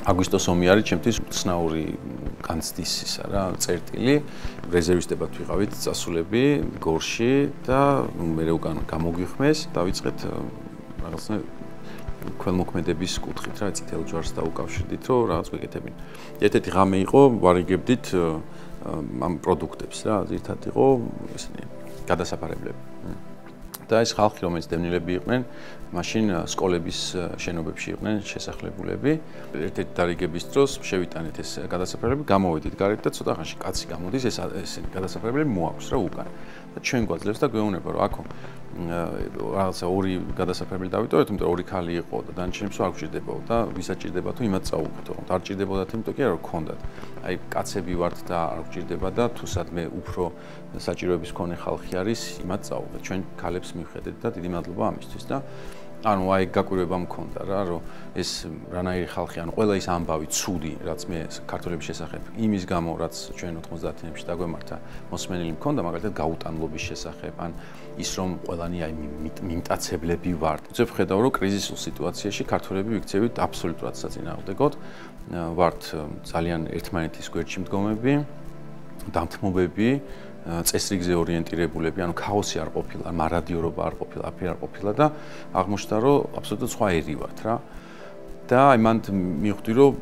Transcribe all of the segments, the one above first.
აგვისტოს ომი არის ჩემთვის ცნაური განცდის ისა რა წერტილი რეზერვისტებად ვიყავით წასულები გორში და მე უკან გამოგვიხმეს დავიწყეთ რაღაცა ქველმოქმედების კუთხით რა წითელ ჯვარს დაუკავშირდით რომ რაღაც ვიკეთებინ ერთ-ერთი ღამე იყო ვარიგებდით ამ პროდუქტებს რა ზირთად იყო ესენი გადასაფარებლები და ეს ხალხი რომელიც დევნილები იყვნენ მაშინ სკოლების შენობებში იყვნენ შესახლებულები ერთ-ერთი დარიგების დროს შევიტანეთ ეს გადასაფარებლები გამოვედით გარეთ და ცოტა ხანში კაცი გამოდის ესენი გადასაფარებლები მოაქვს რა უკან და ჩვენ გვაძლევს და გვეუბნება რომ აქო რაღაცა ორი გადასაფარებელი დავიტოვეთ იმიტომ რომ ორი ქალი იყო და დანარჩენებს არ გვჭირდებაო და ვისაც ჭირდება თუ იმათ წაუგეთო არ ჭირდებოდათ იმიტომ კი არა რომ გქონდათ აი კაცები ვართ და არ გვჭირდება და თუ სადმე უფრო საჭიროების მქონე ხალხი არის იმათ წაუგეთ ჩვენ ქალებს მივხედეთ და დიდი მადლობა ამისთვის და ანუ აი გაკვირვება მქონდა რა რომ ეს რანაირი ხალხი ანუ ყველა ის ამბავი ცუდი რაც მე ქართველების შესახებ იმის გამო რაც ჩვენ 90-იანებში დაგვემართა მოსმენილი მქონდა მაგალითად გაუტანლობის შესახებ ან ის რომ ყველანი აი მიმტაცებლები ვართ ძებ ხედავ რომ კრიზისულ სიტუაციაში ქართველები ვიქცევით აბსოლუტურად საწინააღმდეგოდ ვართ ძალიან ერთმანეთის გვერდში მდგომები დამთმობები წესრიგზე ორიენტირებულები, ანუ ქაოსი არ ყოფილა, მარადიორობა არ ყოფილა, აფერი არ ყოფილა და აღმოჩნდა, რომ აბსოლუტურად სხვა ერი ვართ რა. და აი მანდ მივხვდი, რომ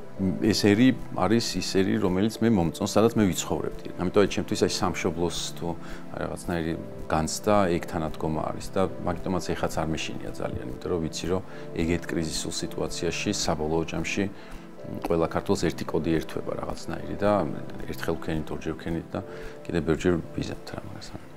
ეს ერი არის ის ერი, რომელიც მე მომწონს, სადაც მე ვიცხოვრებდი. ამიტომ ჩემთვის აი სამშობლოს თუ რაღაცნაირი განცდა ეგ თანადგომა არის და მაგიტომაც ეხაც არ მეშინია ძალიან, იმიტომ რომ ვიცი, რომ ეგეთ კრიზისულ სიტუაციაში საბოლოო ჯამში ყველა ქართველს ერთი კოდი ერთვება რაღაცნაირი და ერთხელ ვქენით, ორჯერ ვქენით და კიდე ბევრჯერ ვიზამთ რა მაგას.